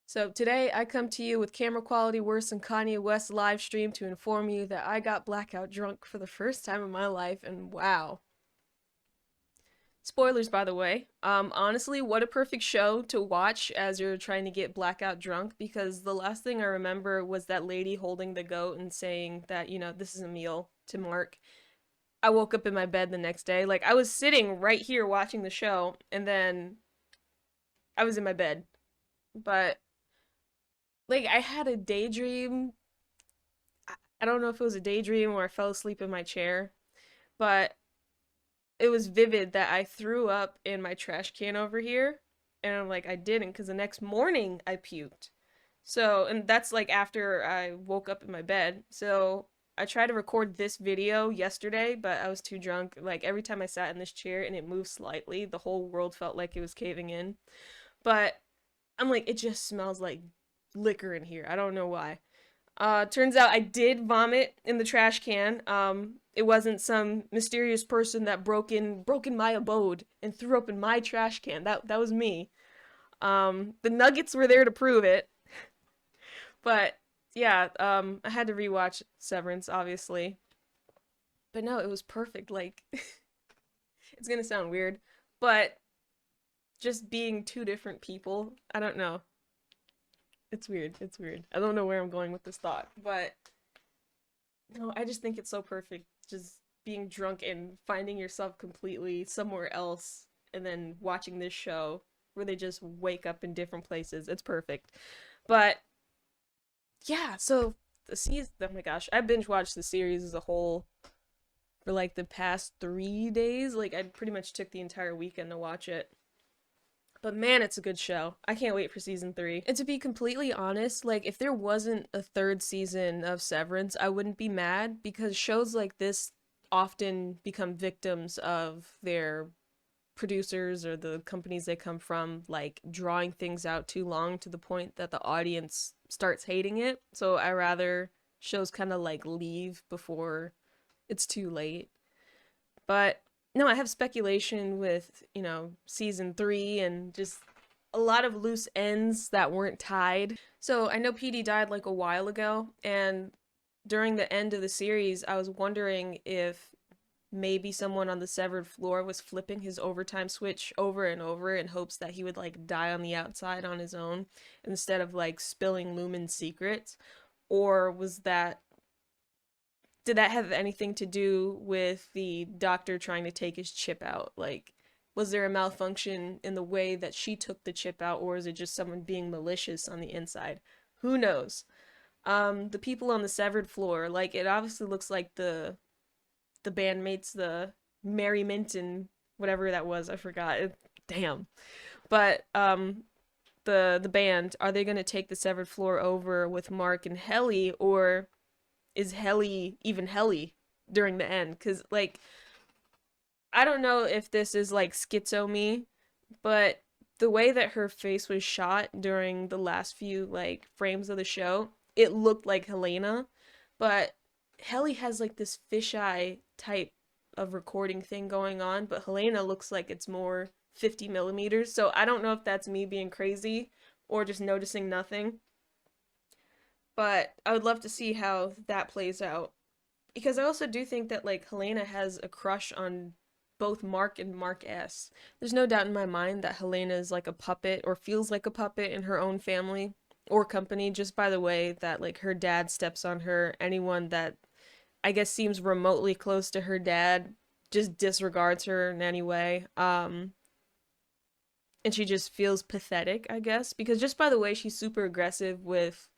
So today I come to you with camera quality worse than Kanye West's live stream to inform you that I got blackout drunk for the first time in my life, and wow. Spoilers, by the way. Honestly, what a perfect show to watch as you're trying to get blackout drunk, because the last thing I remember was that lady holding the goat and saying that, this is a meal to Mark. I woke up in my bed the next day. Like, I was sitting right here watching the show, and then I was in my bed. But, like, I had a daydream. I don't know if it was a daydream or I fell asleep in my chair, but it was vivid that I threw up in my trash can over here. And I'm like, I didn't, because the next morning I puked. So, and that's like after I woke up in my bed. So I tried to record this video yesterday, but I was too drunk. Like every time I sat in this chair and it moved slightly, the whole world felt like it was caving in. But I'm like, it just smells like liquor in here. I don't know why. Turns out I did vomit in the trash can. It wasn't some mysterious person that broke in my abode and threw up in my trash can. That was me. The nuggets were there to prove it. But yeah, I had to rewatch Severance, obviously. But no, it was perfect. Like, it's gonna sound weird, but just being two different people, I don't know. It's weird. It's weird. I don't know where I'm going with this thought, but no, I just think it's so perfect. Just being drunk and finding yourself completely somewhere else and then watching this show where they just wake up in different places. It's perfect. But yeah, so the season, oh my gosh, I binge watched the series as a whole for like the past 3 days. Like I pretty much took the entire weekend to watch it. But man, it's a good show. I can't wait for season three. And to be completely honest, like if there wasn't a third season of Severance, I wouldn't be mad because shows like this often become victims of their producers or the companies they come from, like drawing things out too long to the point that the audience starts hating it. So I rather shows kind of like leave before it's too late. But no, I have speculation with, season three and just a lot of loose ends that weren't tied. So I know PD died like a while ago, and during the end of the series, I was wondering if maybe someone on the severed floor was flipping his overtime switch over and over in hopes that he would like die on the outside on his own instead of like spilling Lumen's secrets. Or was that did that have anything to do with the doctor trying to take his chip out? Like, was there a malfunction in the way that she took the chip out, or is it just someone being malicious on the inside? Who knows? The people on the severed floor, like, it obviously looks like the bandmates, the merriment and whatever that was, I forgot. Damn. But the band, are they gonna take the severed floor over with Mark and Helly, or is Helly even Helly during the end? Because, like, I don't know if this is like schizo me, but the way that her face was shot during the last few like frames of the show, it looked like Helena, but Helly has like this fisheye type of recording thing going on, but Helena looks like it's more 50 millimeters. So I don't know if that's me being crazy or just noticing nothing, but I would love to see how that plays out. Because I also do think that like Helena has a crush on both Mark and Mark S. There's no doubt in my mind that Helena is like a puppet or feels like a puppet in her own family or company just by the way that like her dad steps on her. Anyone that I guess seems remotely close to her dad just disregards her in any way. And she just feels pathetic, I guess, because just by the way she's super aggressive with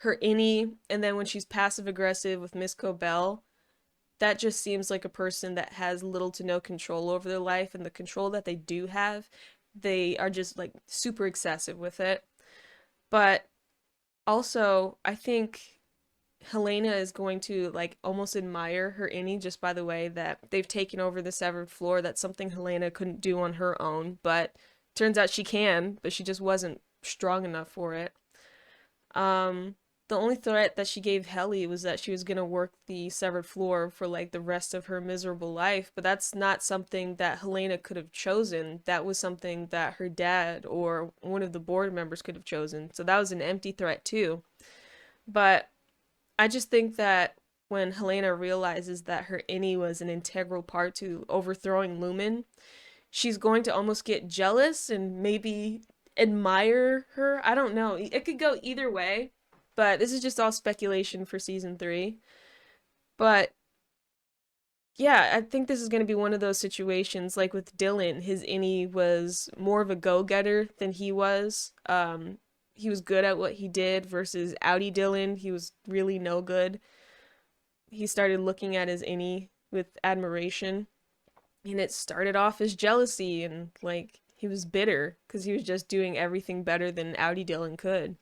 her innie, and then when she's passive aggressive with Miss Cobell, that just seems like a person that has little to no control over their life, and the control that they do have, they are just like super excessive with it. But also, I think Helena is going to like almost admire her innie just by the way that they've taken over the severed floor. That's something Helena couldn't do on her own, but turns out she can, but she just wasn't strong enough for it. Um The only threat that she gave Helly was that she was gonna work the severed floor for like the rest of her miserable life, but that's not something that Helena could have chosen. That was something that her dad or one of the board members could have chosen. So that was an empty threat too. But I just think that when Helena realizes that her innie was an integral part to overthrowing Lumen, she's going to almost get jealous and maybe admire her. I don't know. It could go either way, but this is just all speculation for season 3. But yeah, I think this is going to be one of those situations like with Dylan. His innie was more of a go-getter than he was. He was good at what he did versus Outie Dylan. He was really no good. He started looking at his innie with admiration, and it started off as jealousy, and like he was bitter because he was just doing everything better than Outie Dylan could.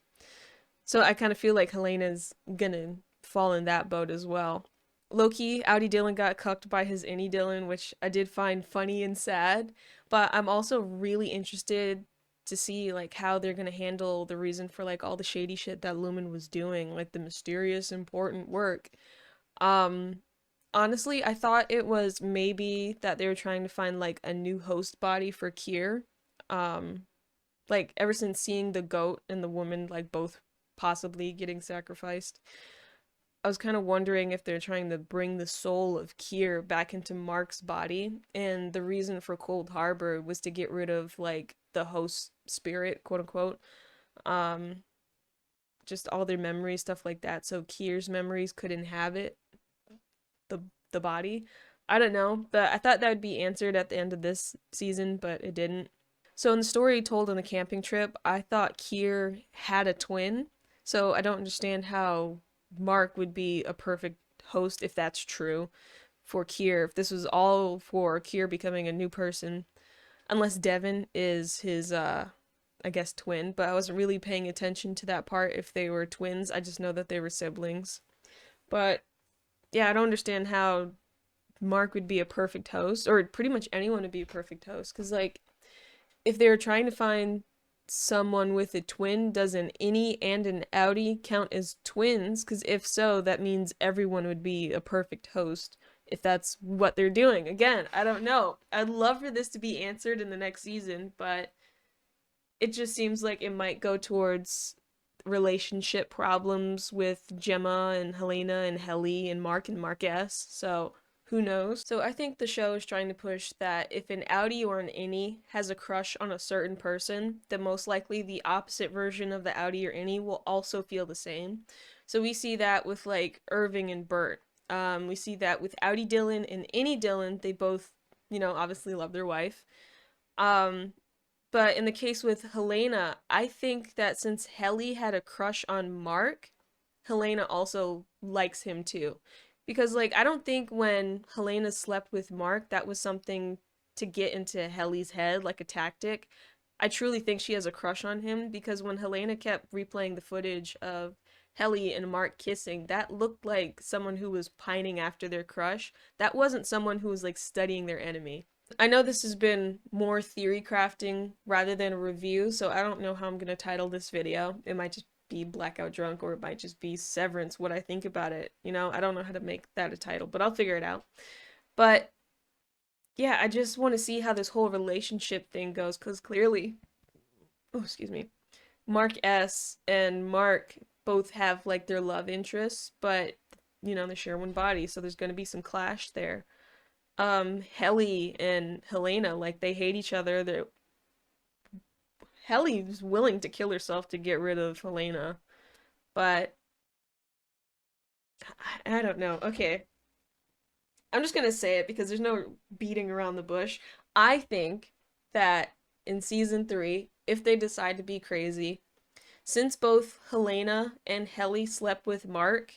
So I kind of feel like Helena's gonna fall in that boat as well. Loki, Outie Dylan got cucked by his innie Dylan, which I did find funny and sad, but I'm also really interested to see like how they're gonna handle the reason for like all the shady shit that Lumen was doing, like the mysterious important work. Um, Honestly, I thought it was maybe that they were trying to find like a new host body for Kier. Um, like ever since seeing the goat and the woman like both possibly getting sacrificed, I was kind of wondering if they're trying to bring the soul of Kier back into Mark's body. And the reason for Cold Harbor was to get rid of like the host spirit, quote unquote. Um, just all their memories, stuff like that. So Kier's memories could inhabit the the body. I don't know, but I thought that would be answered at the end of this season, but it didn't. So in the story told on the camping trip, I thought Kier had a twin. So I don't understand how Mark would be a perfect host if that's true for Kier. If this was all for Kier becoming a new person, unless Devin is his I guess twin, but I wasn't really paying attention to that part if they were twins. I just know that they were siblings. But yeah, I don't understand how Mark would be a perfect host, or pretty much anyone would be a perfect host. Because, like, if they were trying to find someone with a twin, does an innie and an outie count as twins? Because if so, that means everyone would be a perfect host if that's what they're doing. Again, I don't know. I'd love for this to be answered in the next season, but it just seems like it might go towards relationship problems with Gemma and Helena and Helly and Mark and Marquess. So who knows? So I think the show is trying to push that if an outie or an innie has a crush on a certain person, then most likely the opposite version of the outie or innie will also feel the same. So we see that with like Irving and Bert. We see that with Outie Dylan and Innie Dylan. They both, obviously love their wife. Um, but in the case with Helena, I think that since Helly had a crush on Mark, Helena also likes him too. Because, like, I don't think when Helena slept with Mark, that was something to get into Helly's head, like a tactic. I truly think she has a crush on him because when Helena kept replaying the footage of Helly and Mark kissing, that looked like someone who was pining after their crush. That wasn't someone who was, like, studying their enemy. I know this has been more theory crafting rather than a review, so I don't know how I'm going to title this video. It might just be Blackout Drunk, or it might just be Severance, what I think about it. I don't know how to make that a title, but I'll figure it out. But yeah, I just want to see how this whole relationship thing goes, because clearly, oh, excuse me, Mark S. and Mark both have like their love interests, but they share one body, so there's going to be some clash there. Helly and Helena, like they hate each other. Helly's willing to kill herself to get rid of Helena, but I don't know. Okay, I'm just gonna say it because there's no beating around the bush. I think that in season 3, if they decide to be crazy, since both Helena and Helly slept with Mark,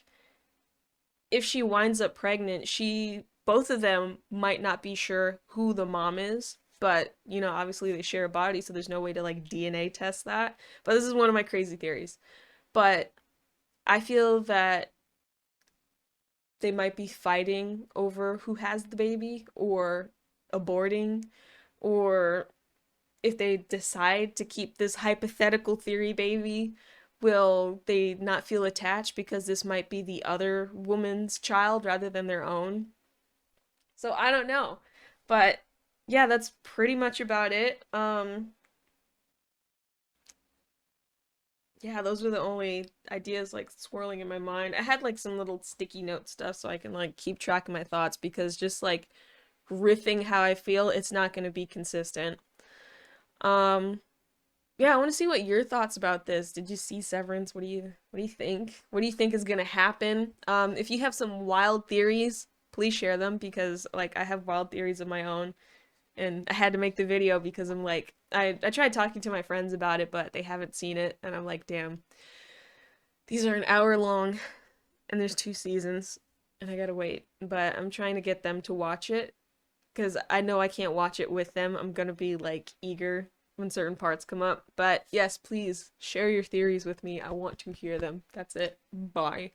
if she winds up pregnant, both of them might not be sure who the mom is, but obviously they share a body, so there's no way to like DNA test that. But this is one of my crazy theories. But I feel that they might be fighting over who has the baby or aborting, or if they decide to keep this hypothetical theory baby, Will they not feel attached because this might be the other woman's child rather than their own? So I don't know. But yeah, that's pretty much about it. Yeah, those are the only ideas like swirling in my mind. I had like some little sticky note stuff so I can like keep track of my thoughts because just like riffing how I feel, it's not going to be consistent. Um yeah, I want to see what your thoughts about this. Did you see Severance? What do you think? What do you think is going to happen? If you have some wild theories, please share them because like I have wild theories of my own and I had to make the video because I'm like I tried talking to my friends about it, but they haven't seen it and I'm like, "Damn. These are an hour long and there's two seasons and I got to wait." But I'm trying to get them to watch it because I know I can't watch it with them. I'm gonna be like eager when certain parts come up. But yes, please share your theories with me. I want to hear them. That's it. Bye.